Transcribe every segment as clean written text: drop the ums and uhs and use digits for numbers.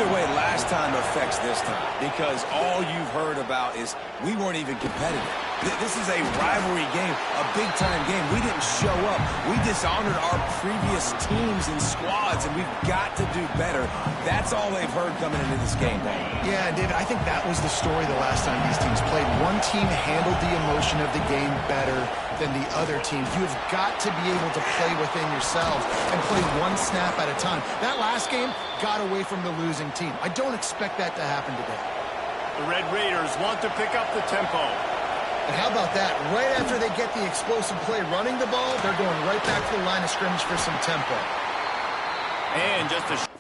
Either way, last time affects this time because all you've heard about is we weren't even competitive. This is a rivalry game, a big-time game. We didn't show up. We dishonored our previous teams and squads, and we've got to do better. That's all they've heard coming into this game, Dave. Yeah, David, I think that was the story the last time these teams played. One team handled the emotion of the game better than the other team. You have got to be able to play within yourselves and play one snap at a time. That last game got away from the losing team. I don't expect that to happen today. The Red Raiders want to pick up the tempo. And how about that? Right after they get the explosive play running the ball, they're going right back to the line of scrimmage for some tempo. And just a...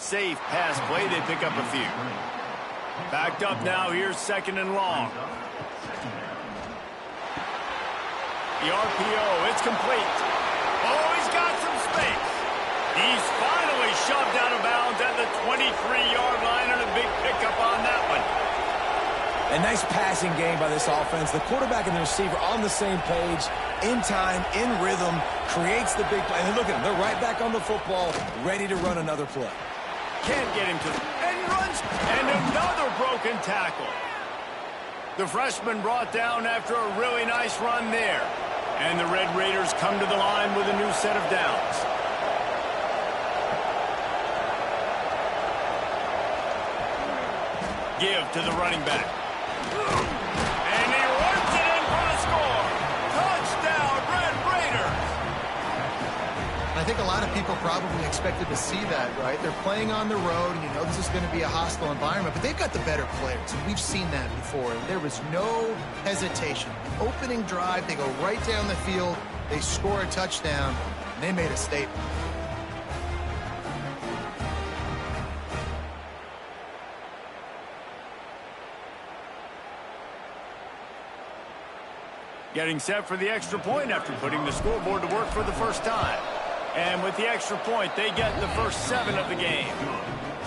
Safe pass play, they pick up a few. Backed up now, here's 2nd and long. The RPO, it's complete. Oh, he's got some space. He's finally shoved out of bounds at the 23-yard line, and a big pickup on that one. A nice passing game by this offense. The quarterback and the receiver on the same page, in time, in rhythm, creates the big play. And look at them, they're right back on the football, ready to run another play. Can't get him to, and runs, and another broken tackle. The freshman brought down after a really nice run there. And the Red Raiders come to the line with a new set of downs. Give to the running back. And he runs it in for the score. Touchdown, Red Raiders. I think a lot of people probably expected to see that, right? They're playing on the road, and you know this is going to be a hostile environment, but they've got the better players, and we've seen that before. And there was no hesitation. Opening drive, they go right down the field, they score a touchdown, and they made a statement. Getting set for the extra point after putting the scoreboard to work for the first time. And with the extra point, they get the first 7 of the game.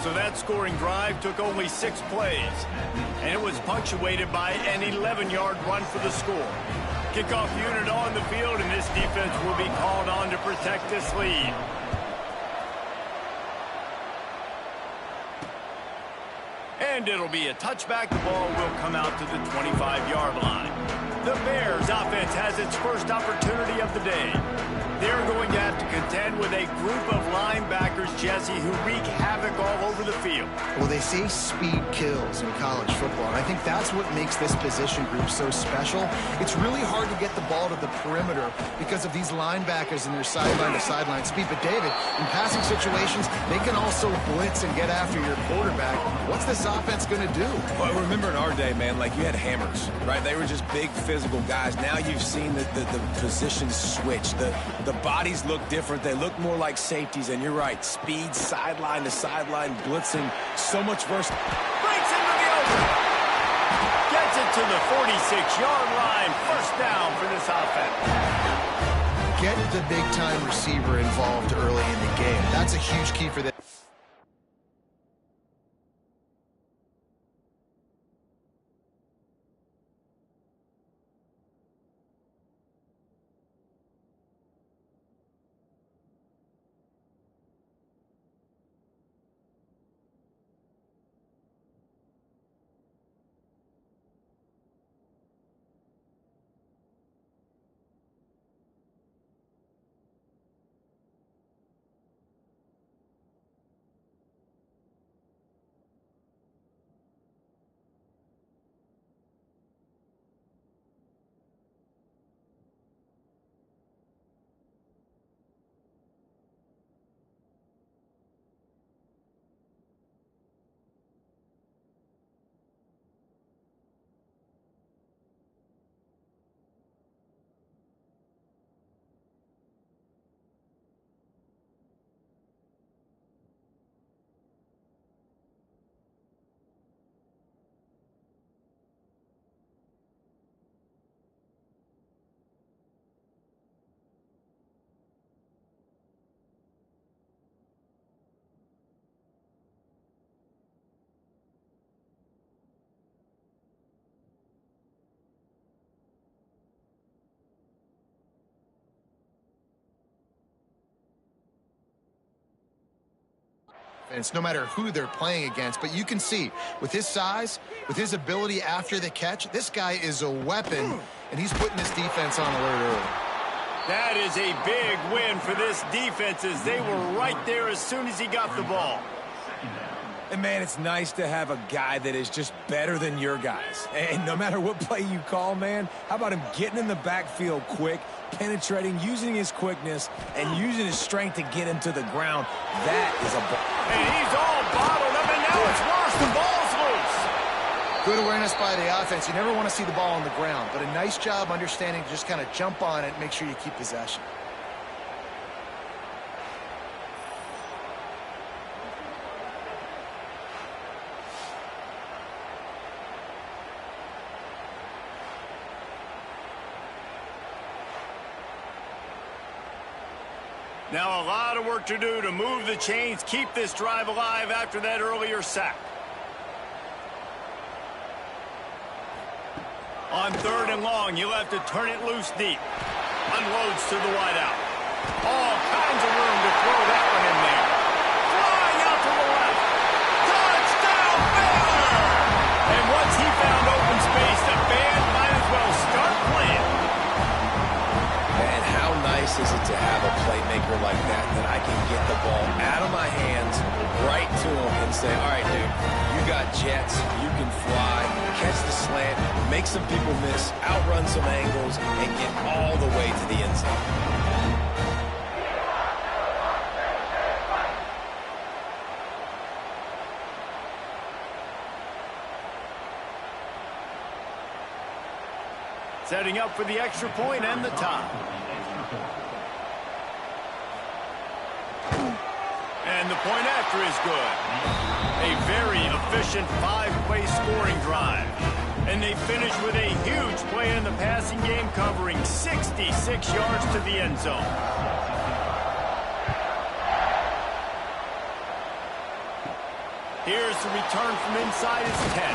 So that scoring drive took only 6 plays. And it was punctuated by an 11-yard run for the score. Kickoff unit on the field, and this defense will be called on to protect this lead. And it'll be a touchback. The ball will come out to the 25-yard line. The Bears offense has its first opportunity of the day. They're going to have to contend with a group of linebackers, Jesse, who wreak havoc all over the field. Well, they say speed kills in college football, and I think that's what makes this position group so special. It's really hard to get the ball to the perimeter because of these linebackers and their sideline-to-sideline speed. But, David, in passing situations, they can also blitz and get after your quarterback. What's this offense going to do? Well, remember in our day, man, like you had hammers, right? They were just big physical guys. Now you've seen the positions switch. The bodies look different. They look more like safeties, and you're right. Speed, sideline to sideline, blitzing, so much worse. Breaks into the open. Gets it to the 46-yard line. First down for this offense. Get the big-time receiver involved early in the game. That's a huge key for them. It's no matter who they're playing against, but you can see with his size, with his ability after the catch, this guy is a weapon, and he's putting this defense on alert early. That is a big win for this defense as they were right there as soon as he got the ball. And, man, it's nice to have a guy that is just better than your guys. And no matter what play you call, man, how about him getting in the backfield quick, penetrating, using his quickness, and using his strength to get him to the ground. That is a ball. And he's all bottled up, and now it's worse. The ball's loose. Good awareness by the offense. You never want to see the ball on the ground, but a nice job understanding to just kind of jump on it and make sure you keep possession. Now a lot of work to do to move the chains, keep this drive alive after that earlier sack. On 3rd and long, you'll have to turn it loose deep. Unloads to the wideout. All kinds of room to throw that one in there. Flying out to the left. Touchdown, Baylor! And once he found open space, the band might as well start playing. And how nice is it to have a playmaker like that I can get the ball out of my hands right to him and say, all right, dude, you got jets, you can fly, catch the slant, make some people miss, outrun some angles, and get all the way to the end zone. Setting up for the extra point and the tie. And the point after is good. A very efficient 5-play scoring drive. And they finish with a huge play in the passing game, covering 66 yards to the end zone. Here's the return from inside his 10.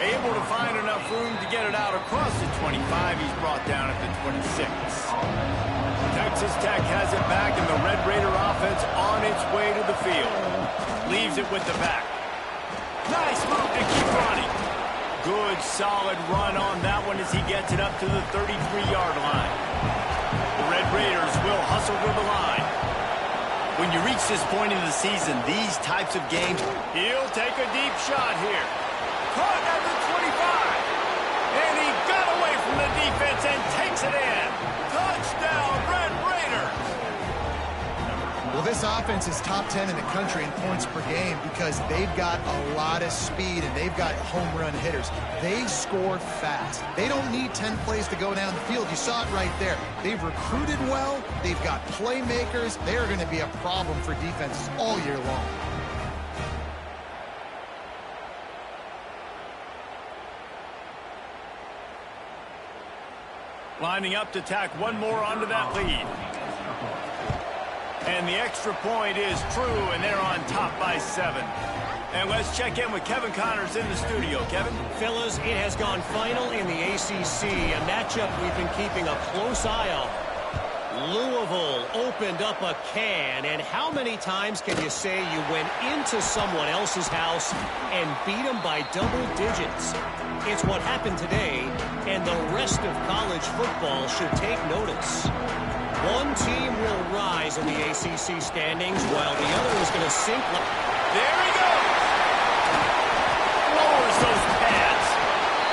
Able to find enough room to get it out across the 25. He's brought down at the 26. Texas Tech has it back, and the Red Raider offense on its way to the field. Leaves it with the back. Nice move to keep running. Good, solid run on that one as he gets it up to the 33-yard line. The Red Raiders will hustle to the line. When you reach this point in the season, these types of games, he'll take a deep shot here. Caught at the 25. And he got away from the defense and takes it in. Touchdown, Red Raiders. Well, this offense is top 10 in the country in points per game because they've got a lot of speed and they've got home run hitters. They score fast. They don't need 10 plays to go down the field. You saw it right there. They've recruited well. They've got playmakers. They are going to be a problem for defenses all year long. Lining up to tack one more onto that lead. And the extra point is true, and they're on top by 7. And let's check in with Kevin Connors in the studio. Kevin? Fellas, it has gone final in the ACC, a matchup we've been keeping a close eye on. Louisville opened up a can, and how many times can you say you went into someone else's house and beat them by double digits? It's what happened today, and the rest of college football should take notice. One team will rise in the ACC standings, while the other is going to sink. There he goes! Lowers those pads.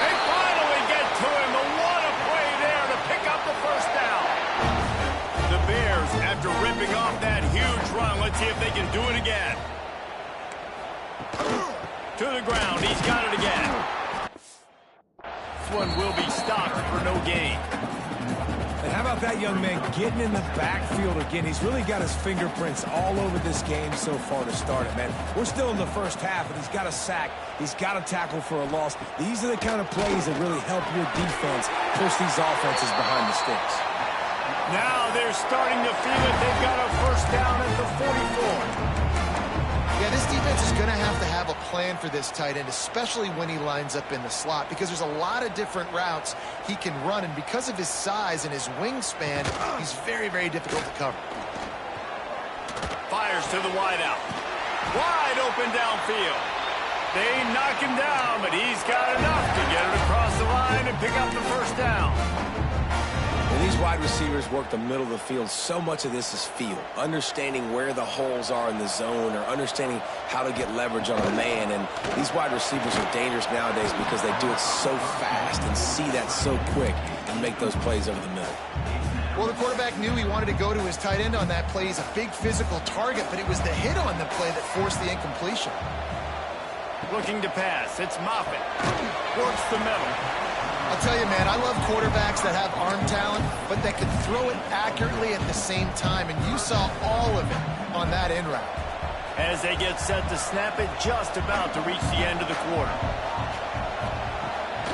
They finally get to him. The what a play there to pick up the first down. The Bears, after ripping off that huge run, let's see if they can do it again. To the ground. He's got it again. This one will be stopped for no gain. And how about that young man getting in the backfield again? He's really got his fingerprints all over this game so far to start it, man. We're still in the first half, and he's got a sack. He's got a tackle for a loss. These are the kind of plays that really help your defense push these offenses behind the sticks. Now they're starting to feel it. They've got a first down at the 44. Yeah, this defense is going to have a plan for this tight end, especially when he lines up in the slot, because there's a lot of different routes he can run, and because of his size and his wingspan, he's very, very difficult to cover. Fires to the wideout. Wide open downfield. They knock him down, but he's got enough to get it across the line and pick up the first down. When these wide receivers work the middle of the field, so much of this is feel. Understanding where the holes are in the zone, or understanding how to get leverage on a man. And these wide receivers are dangerous nowadays because they do it so fast and see that so quick and make those plays over the middle. Well, the quarterback knew he wanted to go to his tight end on that play. He's a big physical target, but it was the hit on the play that forced the incompletion. Looking to pass. It's Moffitt. Works the middle. I'll tell you, man, I love quarterbacks that have arm talent, but that can throw it accurately at the same time, and you saw all of it on that in route. As they get set to snap it, just about to reach the end of the quarter.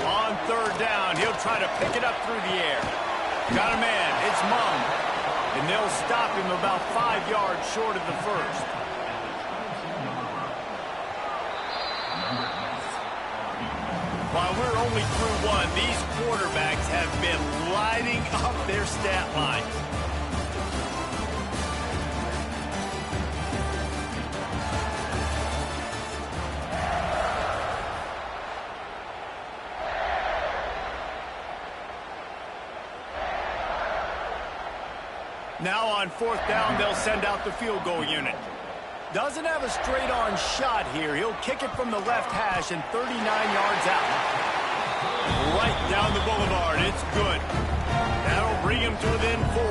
On third down, he'll try to pick it up through the air. Got a man. It's Mung. And they'll stop him about 5 yards short of the first. While we're only through one, these quarterbacks have been lighting up their stat lines. Now on fourth down, they'll send out the field goal unit. Doesn't have a straight-on shot here. He'll kick it from the left hash and 39 yards out. Right down the boulevard. It's good. That'll bring him to within 4.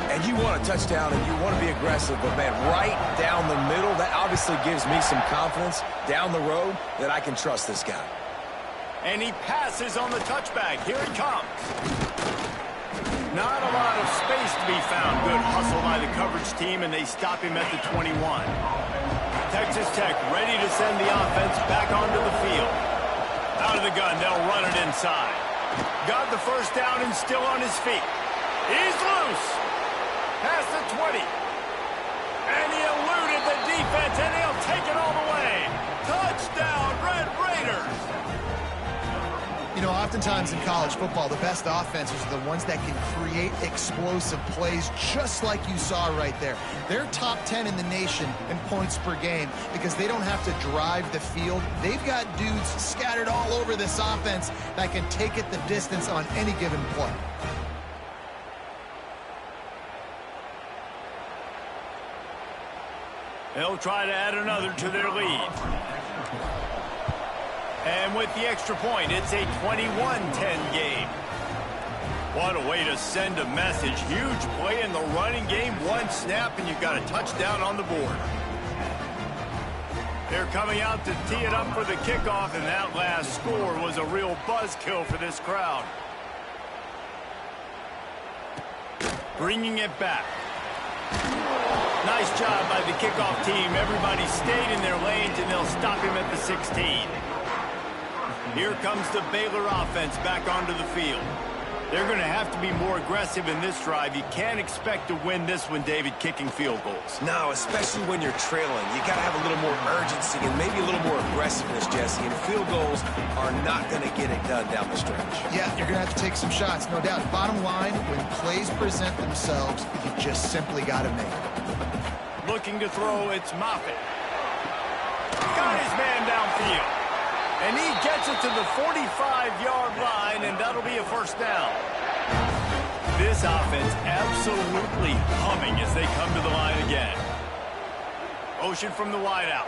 And you want a touchdown and you want to be aggressive, but, man, right down the middle, that obviously gives me some confidence down the road that I can trust this guy. And he passes on the touchback. Here he comes. Not a lot of space to be found. Good hustle by the coverage team, and they stop him at the 21. Texas Tech ready to send the offense back onto the field. Out out of the gun. They'll run it inside. Got the first down and still on his feet. He's loose. Past the 20. And he eluded the defense, and he'll take it all the way. Touchdown, Red Raiders. You know, oftentimes in college football, the best offenses are the ones that can create explosive plays, just like you saw right there. They're top 10 in the nation in points per game because they don't have to drive the field. They've got dudes scattered all over this offense that can take it the distance on any given play. They'll try to add another to their lead. And with the extra point, it's a 21-10 game. What a way to send a message. Huge play in the running game. One snap, and you've got a touchdown on the board. They're coming out to tee it up for the kickoff, and that last score was a real buzzkill for this crowd. Bringing it back. Nice job by the kickoff team. Everybody stayed in their lanes, and they'll stop him at the 16. Here comes the Baylor offense back onto the field. They're going to have to be more aggressive in this drive. You can't expect to win this one, David, kicking field goals. No, especially when you're trailing. You got to have a little more urgency and maybe a little more aggressiveness, Jesse. And field goals are not going to get it done down the stretch. Yeah, you're going to have to take some shots, no doubt. Bottom line, when plays present themselves, you just simply got to make it. Looking to throw, it's Moffitt. Got his man downfield. And he gets it to the 45-yard line, and that'll be a first down. This offense absolutely humming as they come to the line again. Motion from the wideout.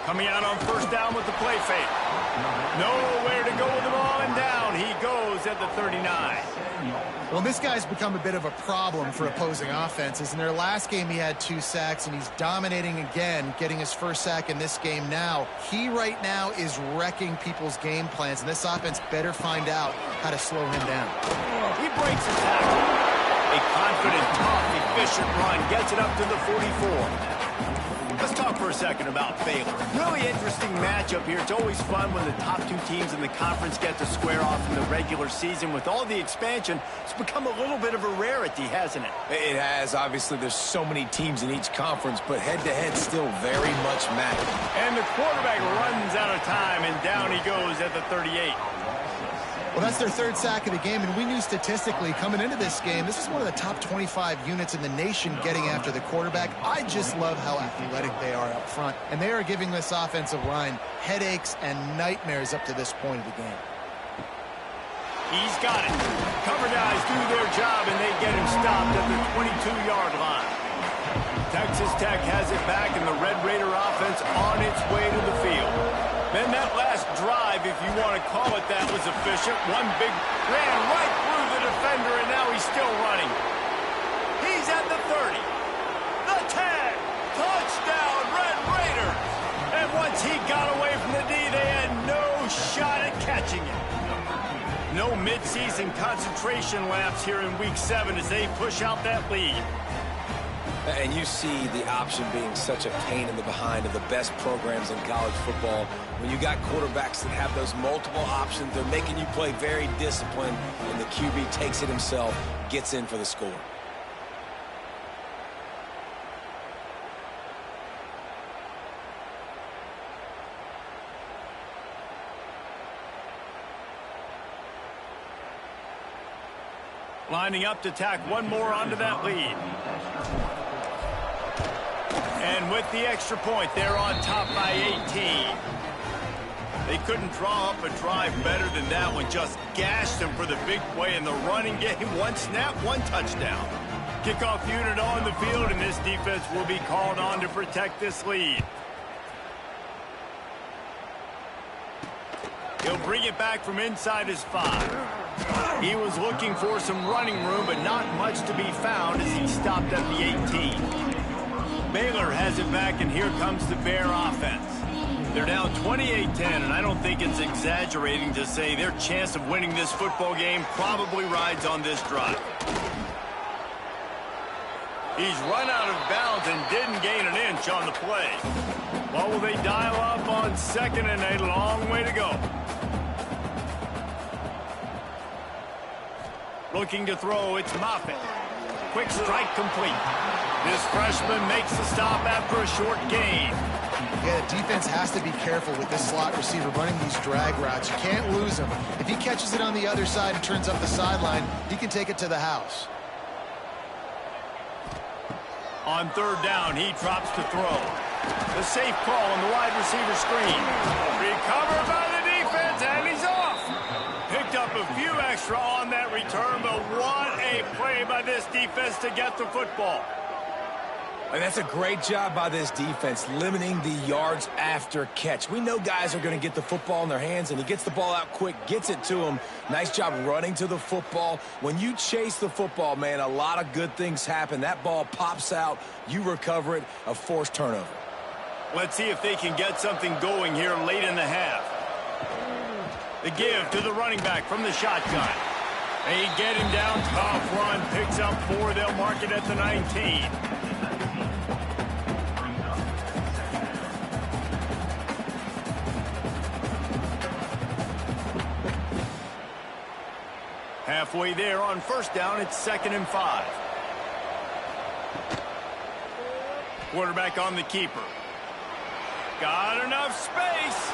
Coming out on first down with the play fake. Nowhere to go with the ball, and down he goes at the 39. Well, this guy's become a bit of a problem for opposing offenses. In their last game, he had 2 sacks, and he's dominating again, getting his first sack in this game now. He right now is wrecking people's game plans, and this offense better find out how to slow him down. He breaks a tackle. A confident, tough, efficient run gets it up to the 44. Let's talk for a second about Baylor. Really interesting matchup here. It's always fun when the top 2 teams in the conference get to square off in the regular season. With all the expansion, it's become a little bit of a rarity, hasn't it? It has. Obviously, there's so many teams in each conference, but head-to-head still very much matters. And the quarterback runs out of time, and down he goes at the 38. Well, that's their 3rd sack of the game, and we knew statistically coming into this game, this is one of the top 25 units in the nation getting after the quarterback. I just love how athletic they are up front, and they are giving this offensive line headaches and nightmares up to this point of the game. He's got it. Cover guys do their job, and they get him stopped at the 22-yard line. Texas Tech has it back, and the Red Raider offense on its way to the field. Then that last drive, if you want to call it that, was efficient. One big ran right through the defender, and now he's still running. He's at the 30. The 10. Touchdown, Red Raiders. And once he got away from the D, they had no shot at catching him. No midseason concentration lapse here in Week 7 as they push out that lead. And you see the option being such a pain in the behind of the best programs in college football. When you got quarterbacks that have those multiple options, they're making you play very disciplined, and the QB takes it himself, gets in for the score. Lining up to tack one more onto that lead. And with the extra point, they're on top by 18. They couldn't draw up a drive better than that one. Just gashed them for the big play in the running game. One snap, one touchdown. Kickoff unit on the field, and this defense will be called on to protect this lead. He'll bring it back from inside his 5. He was looking for some running room, but not much to be found as he stopped at the 18. Baylor has it back, and here comes the Bear offense. They're down 28-10, and I don't think it's exaggerating to say their chance of winning this football game probably rides on this drive. He's run out of bounds and didn't gain an inch on the play. What will they dial up on second and a long way to go? Looking to throw, it's Moffitt. Quick strike complete. This freshman makes the stop after a short gain. Yeah, the defense has to be careful with this slot receiver running these drag routes. You can't lose him. If he catches it on the other side and turns up the sideline, he can take it to the house. On third down, he drops to throw. The safe call on the wide receiver screen. Recovered by the defense, and he's off. Picked up a few extra on that return, but what a play by this defense to get the football. And that's a great job by this defense, limiting the yards after catch. We know guys are going to get the football in their hands, and he gets the ball out quick, gets it to him. Nice job running to the football. When you chase the football, man, a lot of good things happen. That ball pops out, you recover it, a forced turnover. Let's see if they can get something going here late in the half. The give to the running back from the shotgun. They get him down, tough run, picks up 4. They'll mark it at the 19. Halfway there on first down, it's 2nd and 5. Quarterback on the keeper. Got enough space,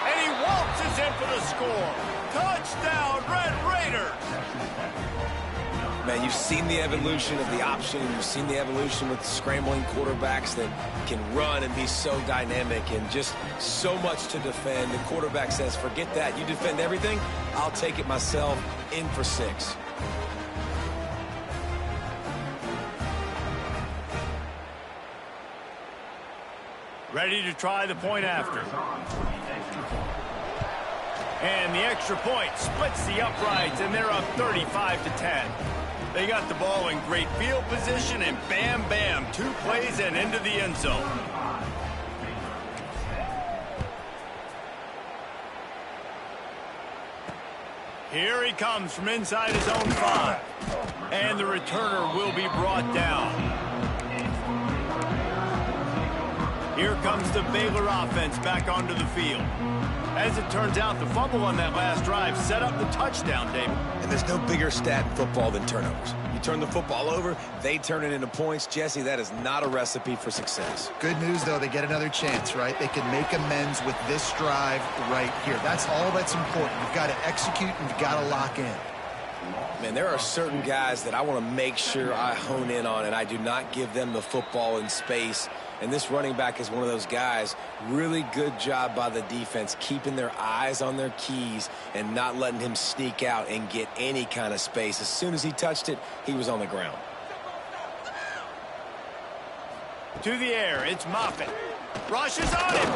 and he waltzes in for the score. Touchdown, Red Raiders! Man, you've seen the evolution of the option. You've seen the evolution with scrambling quarterbacks that can run and be so dynamic and just so much to defend. The quarterback says, forget that. You defend everything, I'll take it myself. In for 6. Ready to try the point after. And the extra point splits the uprights, and they're up 35-10. They got the ball in great field position, and bam, bam, 2 plays and into the end zone. Here he comes from inside his own 5. And the returner will be brought down. Here comes the Baylor offense back onto the field. As it turns out, the fumble on that last drive set up the touchdown, David. And there's no bigger stat in football than turnovers. You turn the football over, they turn it into points. Jesse, that is not a recipe for success. Good news, though, they get another chance, right? They can make amends with this drive right here. That's all that's important. You've got to execute and you've got to lock in. Man, there are certain guys that I want to make sure I hone in on, and I do not give them the football in space. And this running back is one of those guys. Really good job by the defense, keeping their eyes on their keys and not letting him sneak out and get any kind of space. As soon as he touched it, he was on the ground. To the air, it's Moffitt. Rushes on him,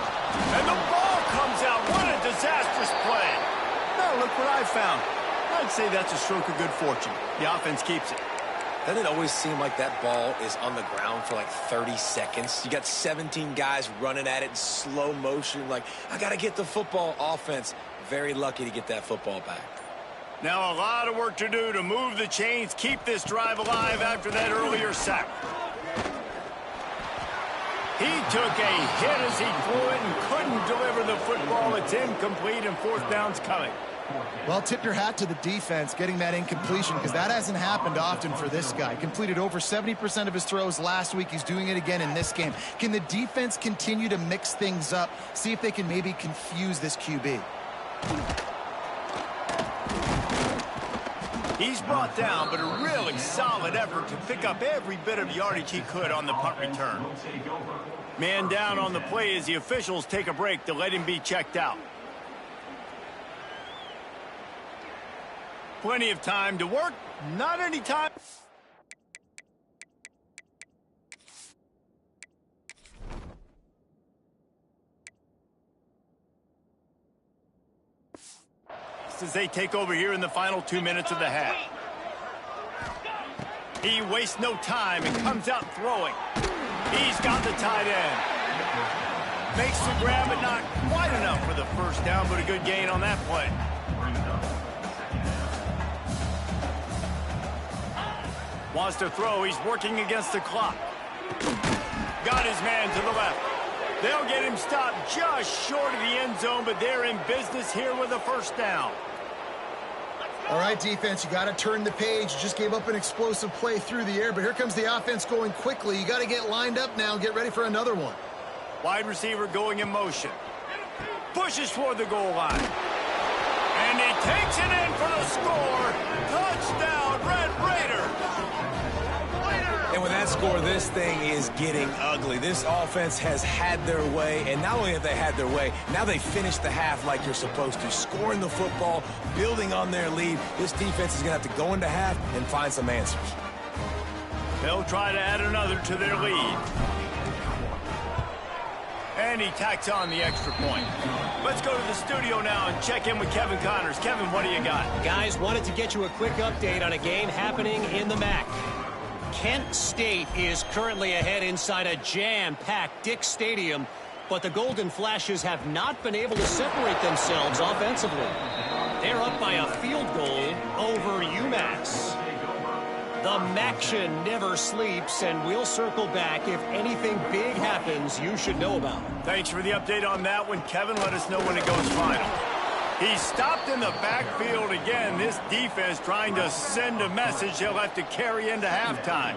and the ball comes out. What a disastrous play. Now look what I found. I'd say that's a stroke of good fortune. The offense keeps it. Doesn't it always seem like that ball is on the ground for like 30 seconds? You got 17 guys running at it in slow motion. Like, I got to get the football. Offense, very lucky to get that football back. Now a lot of work to do to move the chains, keep this drive alive after that earlier sack. He took a hit as he threw it and couldn't deliver the football. It's incomplete, and 4th down's coming. Well, tip your hat to the defense getting that incompletion, because that hasn't happened often for this guy. Completed over 70% of his throws last week. He's doing it again in this game. Can the defense continue to mix things up, see if they can maybe confuse this QB? He's brought down, but a really solid effort to pick up every bit of yardage he could on the punt return. Man down on the play as the officials take a break to let him be checked out. Plenty of time to work, not any time. As they take over here in the final 2 minutes of the half. He wastes no time and comes out throwing. He's got the tight end. Makes the grab, but not quite enough for the first down, but a good gain on that play. Wants to throw. He's working against the clock. Got his man to the left. They'll get him stopped just short of the end zone, but they're in business here with a first down. All right, defense, you got to turn the page. You just gave up an explosive play through the air, but here comes the offense going quickly. You got to get lined up now, get ready for another one. Wide receiver going in motion. Pushes toward the goal line. And he takes it in for the score. Touchdown, Red Raiders. And with that score, this thing is getting ugly. This offense has had their way, and not only have they had their way, now they finished the half like you're supposed to, scoring the football, building on their lead. This defense is going to have to go into half and find some answers. They'll try to add another to their lead. And he tacks on the extra point. Let's go to the studio now and check in with Kevin Connors. Kevin, what do you got? Guys, wanted to get you a quick update on a game happening in the MAC. Kent State is currently ahead inside a jam-packed Dick Stadium, but the Golden Flashes have not been able to separate themselves offensively. They're up by a field goal over UMass. The MACtion never sleeps, and we'll circle back if anything big happens you should know about. Thanks for the update on that one, Kevin. Let us know when it goes final. He's stopped in the backfield again. This defense trying to send a message they'll have to carry into halftime.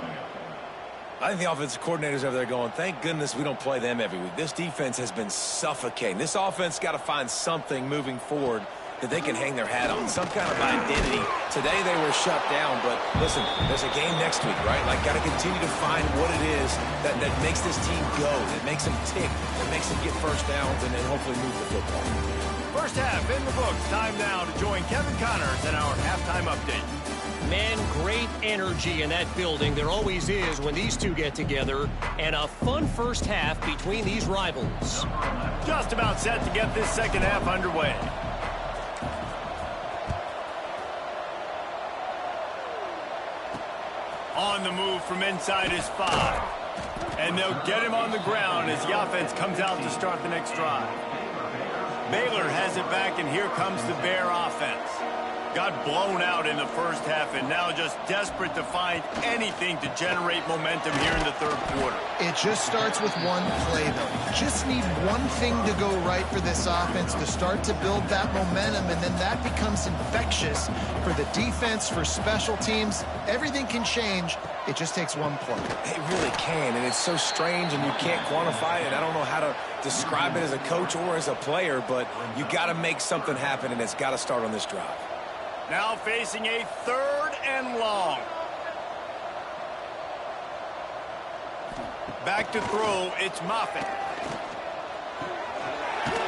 I think the offensive coordinators over there going, thank goodness we don't play them every week. This defense has been suffocating. This offense got to find something moving forward that they can hang their hat on, some kind of identity. Today they were shut down, but listen, there's a game next week, right? Like, got to continue to find what it is that makes this team go, that makes them tick, that makes them get first downs, and then hopefully move the football. First half in the books. Time now to join Kevin Connors in our halftime update. Man, great energy in that building. There always is when these two get together. And a fun first half between these rivals. Just about set to get this second half underway. On the move from inside his 5. And they'll get him on the ground as the offense comes out to start the next drive. Baylor has it back, and here comes the Bear offense. Got blown out in the first half, and now just desperate to find anything to generate momentum here in the third quarter. It just starts with one play, though. You just need one thing to go right for this offense to start to build that momentum, and then that becomes infectious for the defense, for special teams. Everything can change. It just takes one play. It really can, and it's so strange, and you can't quantify it. I don't know how to describe it as a coach or as a player, but you got to make something happen, and it's got to start on this drive. Now facing a 3rd and long. Back to throw, it's Moffitt.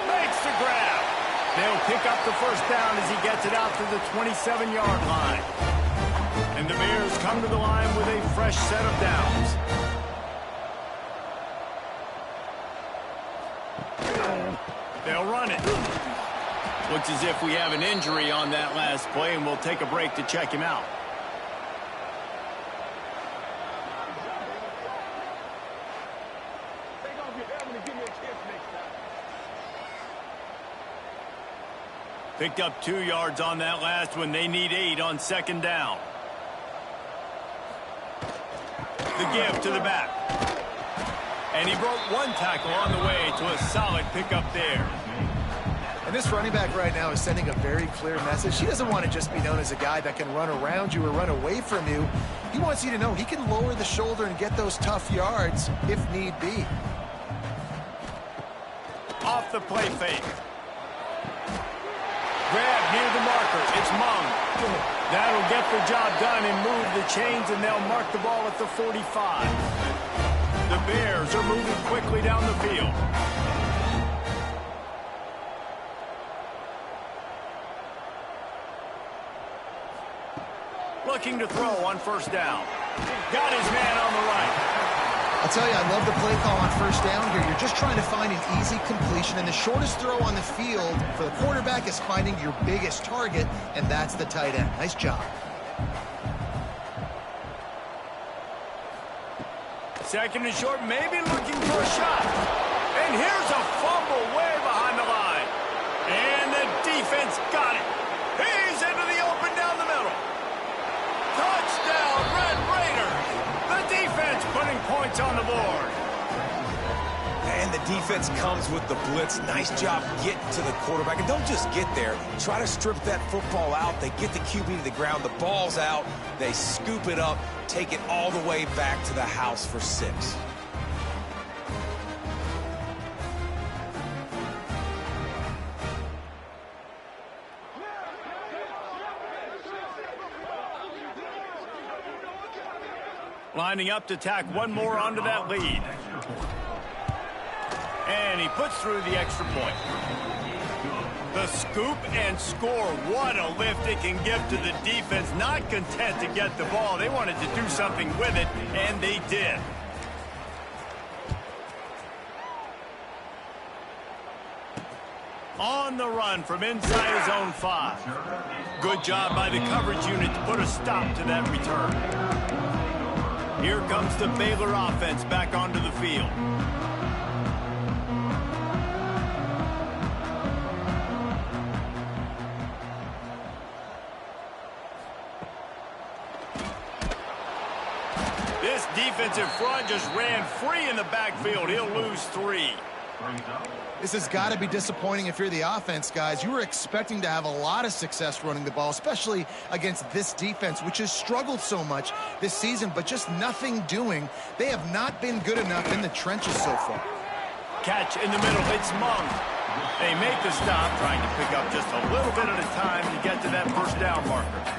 Makes the grab. They'll pick up the first down as he gets it out to the 27-yard line. And the Bears come to the line with a fresh set of downs. They'll run it. Looks as if we have an injury on that last play, and we'll take a break to check him out. Picked up 2 yards on that last one. They need 8 on second down. The give to the back. And he broke 1 tackle on the way to a solid pickup there. And this running back right now is sending a very clear message. He doesn't want to just be known as a guy that can run around you or run away from you. He wants you to know he can lower the shoulder and get those tough yards if need be. Off the play fake. Grab near the marker. It's Mung. That'll get the job done and move the chains, and they'll mark the ball at the 45. The Bears are moving quickly down the field. Looking to throw on first down. Got his man on the right. I'll tell you, I love the play call on first down here. You're just trying to find an easy completion, and the shortest throw on the field for the quarterback is finding your biggest target, and that's the tight end. Nice job. Second and short, maybe looking for a shot. And here's a fumble way behind the line. And the defense got it. He's into the open down the middle. Touchdown, Red Raiders. points on the board. And the defense comes with the blitz. Nice job getting to the quarterback. And don't just get there. Try to strip that football out. They get the QB to the ground. The ball's out. They scoop it up, take it all the way back to the house for 6. Lining up to tack one more onto that lead. And he puts through the extra point. The scoop and score. What a lift it can give to the defense. Not content to get the ball. They wanted to do something with it, and they did. On the run from inside his own 5. Good job by the coverage unit to put a stop to that return. Here comes the Baylor offense back onto the field. This defensive front just ran free in the backfield. He'll lose 3. This has got to be disappointing if you're the offense, guys. You were expecting to have a lot of success running the ball, especially against this defense, which has struggled so much this season, but just nothing doing. They have not been good enough in the trenches so far. Catch in the middle. It's Monk. They make the stop, trying to pick up just a little bit at a time to get to that first down marker.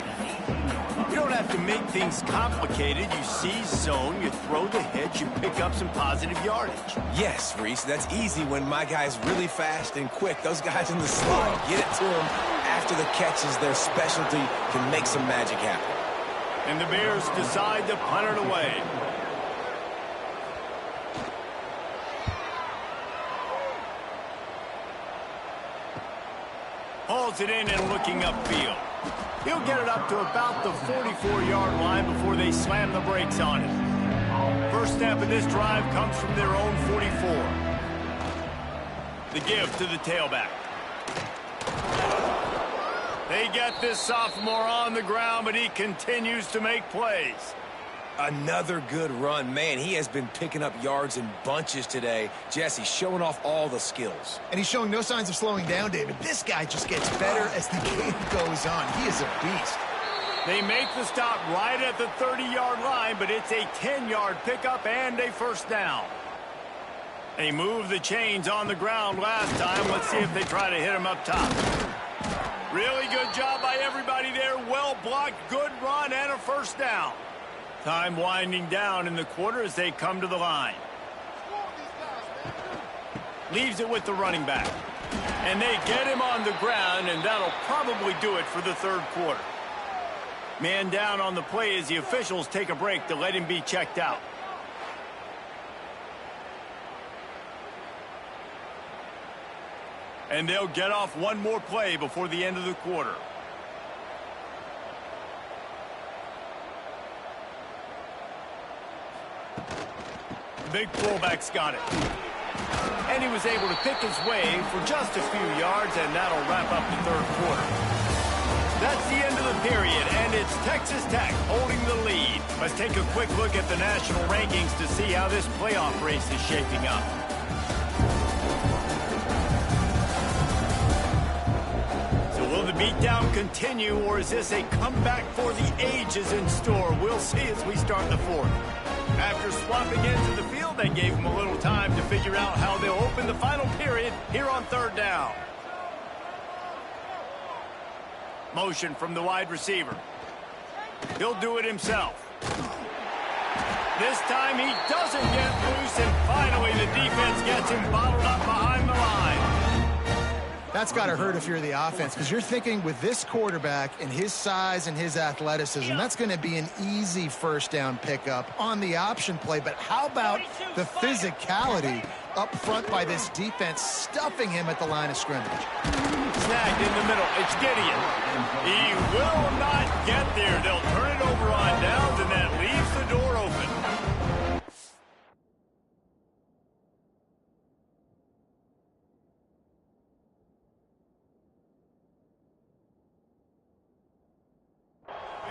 You don't have to make things complicated. You see zone, you throw the hitch, you pick up some positive yardage. Yes, Reese, that's easy when my guy's really fast and quick. Those guys in the slot, get it to them after the catches. Their specialty can make some magic happen. And the Bears decide to punt it away. Hauls it in and looking upfield. He'll get it up to about the 44-yard line before they slam the brakes on it. First step of this drive comes from their own 44. The give to the tailback. They get this sophomore on the ground, but he continues to make plays. Another good run. Man, he has been picking up yards in bunches today. Jesse showing off all the skills. And he's showing no signs of slowing down, David. This guy just gets better as the game goes on. He is a beast. They make the stop right at the 30-yard line, but it's a 10-yard pickup and a first down. They moved the chains on the ground last time. Let's see if they try to hit him up top. Really good job by everybody there. Well blocked, good run, and a first down. Time winding down in the quarter as they come to the line. Leaves it with the running back. And they get him on the ground, and that'll probably do it for the third quarter. Man down on the play as the officials take a break to let him be checked out. And they'll get off one more play before the end of the quarter. Big fullback's got it. And he was able to pick his way for just a few yards, and that'll wrap up the third quarter. That's the end of the period, and it's Texas Tech holding the lead. Let's take a quick look at the national rankings to see how this playoff race is shaping up. So will the beatdown continue, or is this a comeback for the ages in store? We'll see as we start the fourth. After swapping into the field, they gave him a little time to figure out how they'll open the final period here on third down. Motion from the wide receiver. He'll do it himself. This time he doesn't get loose, and finally the defense gets him bottled up behind the line. That's got to hurt if you're the offense, because you're thinking with this quarterback and his size and his athleticism, that's going to be an easy first down pickup on the option play. But how about the physicality up front by this defense, stuffing him at the line of scrimmage? Snagged in the middle. It's Gideon. He will not get there. They'll turn it over on downs, and that leaves the door open.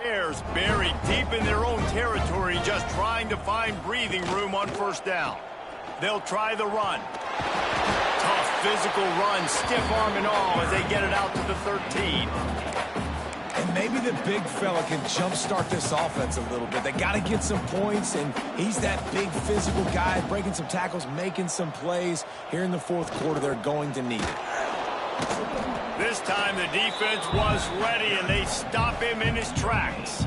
Bears buried deep in their own territory, just trying to find breathing room on first down. They'll try the run. Tough physical run, stiff arm and all, as they get it out to the 13. And maybe the big fella can jumpstart this offense a little bit. They got to get some points, and he's that big physical guy, breaking some tackles, making some plays. Here in the fourth quarter, they're going to need it. This time the defense was ready, and they stop him in his tracks.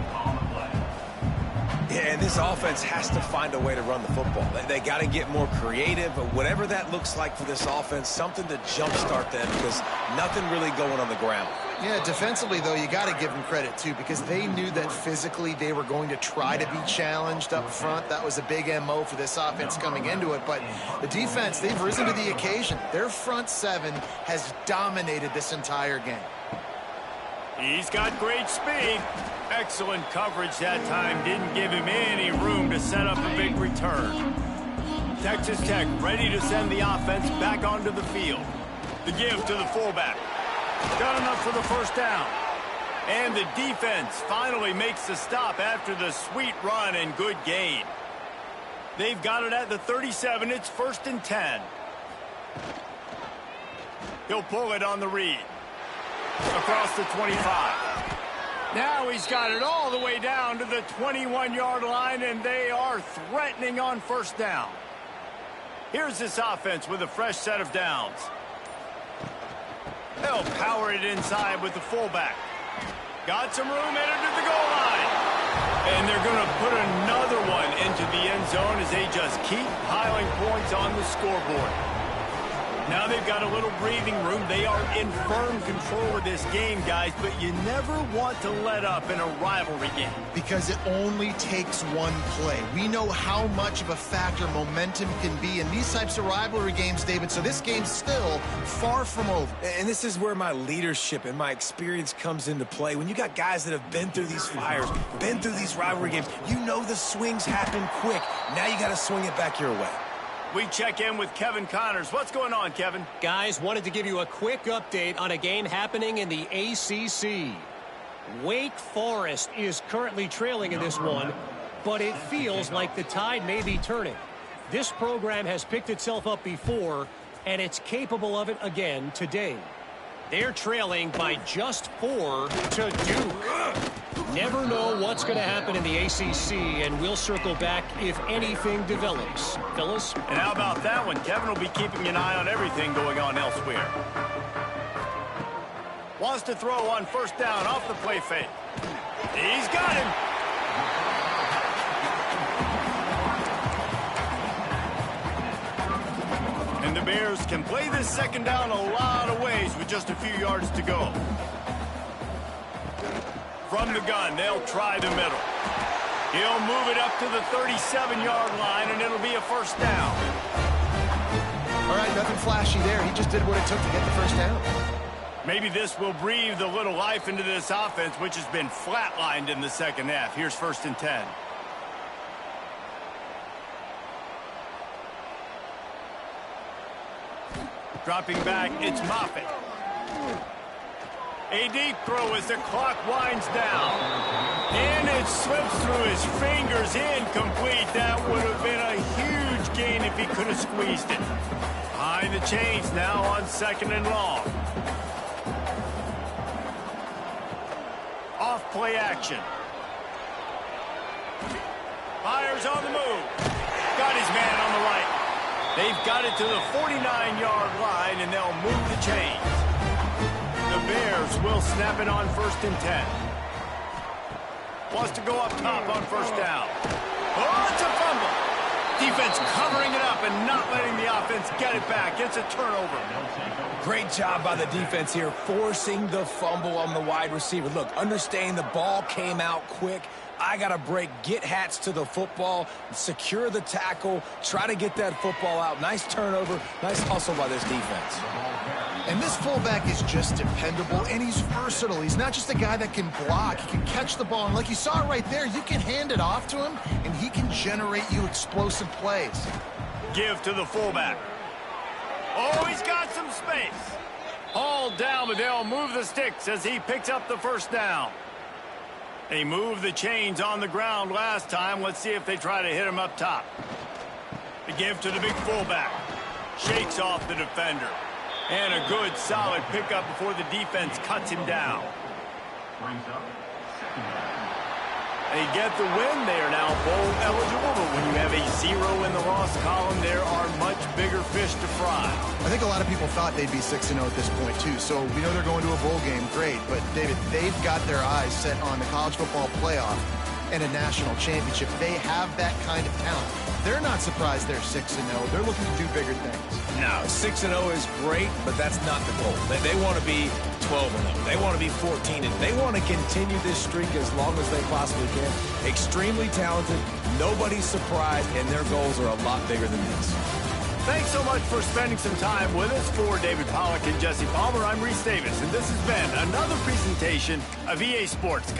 Yeah, and this offense has to find a way to run the football. They got to get more creative, but whatever that looks like for this offense, something to jumpstart them, because nothing really going on the ground. Yeah, defensively, though, you got to give them credit, too, because they knew that physically they were going to try to be challenged up front. That was a big MO for this offense coming into it. But the defense, they've risen to the occasion. Their front seven has dominated this entire game. He's got great speed. Excellent coverage that time. Didn't give him any room to set up a big return. Texas Tech ready to send the offense back onto the field. The give to the fullback. Got enough for the first down. And the defense finally makes the stop after the sweet run and good gain. They've got it at the 37. It's 1st and 10. He'll pull it on the read. Across the 25. Now he's got it all the way down to the 21-yard line, and they are threatening on first down. Here's this offense with a fresh set of downs. They'll power it inside with the fullback. Got some room, entered to the goal line. And they're going to put another one into the end zone as they just keep piling points on the scoreboard. Now they've got a little breathing room. They are in firm control of this game, guys, but you never want to let up in a rivalry game. Because it only takes one play. We know how much of a factor momentum can be in these types of rivalry games, David, so this game's still far from over. And this is where my leadership and my experience comes into play. When you got guys that have been through these fires, been through these rivalry games, you know the swings happen quick. Now you got to swing it back your way. We check in with Kevin Connors. What's going on, Kevin? Guys, wanted to give you a quick update on a game happening in the ACC. Wake Forest is currently trailing in this one, but it feels like the tide may be turning. This program has picked itself up before, and it's capable of it again today. They're trailing by just 4 to Duke. Never know what's going to happen in the ACC, and we'll circle back if anything develops. Fellas? And how about that one? Kevin will be keeping an eye on everything going on elsewhere. Wants to throw on first down off the play fake. He's got him. And the Bears can play this second down a lot of ways with just a few yards to go. From the gun, they'll try the middle. He'll move it up to the 37-yard line, and it'll be a first down. All right, nothing flashy there. He just did what it took to get the first down. Maybe this will breathe a little life into this offense, which has been flatlined in the second half. Here's 1st and 10. Dropping back, it's Moffitt. A deep throw as the clock winds down. And it slips through his fingers, incomplete. That would have been a huge gain if he could have squeezed it. Behind the chains now on 2nd and long. Off play action. Fires on the move. Got his man on the right. They've got it to the 49-yard line, and they'll move the chains. The Bears will snap it on 1st and 10. Wants to go up top on first down. Oh, it's a fumble. Defense covering it up and not letting the offense get it back. It's a turnover. Great job by the defense here, forcing the fumble on the wide receiver. Look, understanding the ball came out quick. I got to break, get Hats to the football, secure the tackle, try to get that football out. Nice turnover, nice hustle by this defense. And this fullback is just dependable, and he's versatile. He's not just a guy that can block. He can catch the ball, and like you saw right there, you can hand it off to him, and he can generate you explosive plays. Give to the fullback. Oh, he's got some space. Hauled down, but they'll move the sticks as he picks up the first down. They moved the chains on the ground last time. Let's see if they try to hit him up top. The give to the big fullback. Shakes off the defender. And a good, solid pickup before the defense cuts him down. They get the win. They are now bowl eligible, but when you have a 0 in the loss column, there are much bigger fish to fry. I think a lot of people thought they'd be 6-0 at this point, too. So we know they're going to a bowl game. Great. But, David, they've got their eyes set on the college football playoff and a national championship. They have that kind of talent. They're not surprised they're 6-0. They're looking to do bigger things. No, 6-0 is great, but that's not the goal. They want to be 12-0. They want to be 14-0. They want to continue this streak as long as they possibly can. Extremely talented. Nobody's surprised, and their goals are a lot bigger than this. Thanks so much for spending some time with us. For David Pollack and Jesse Palmer, I'm Reese Davis, and this has been another presentation of EA Sports.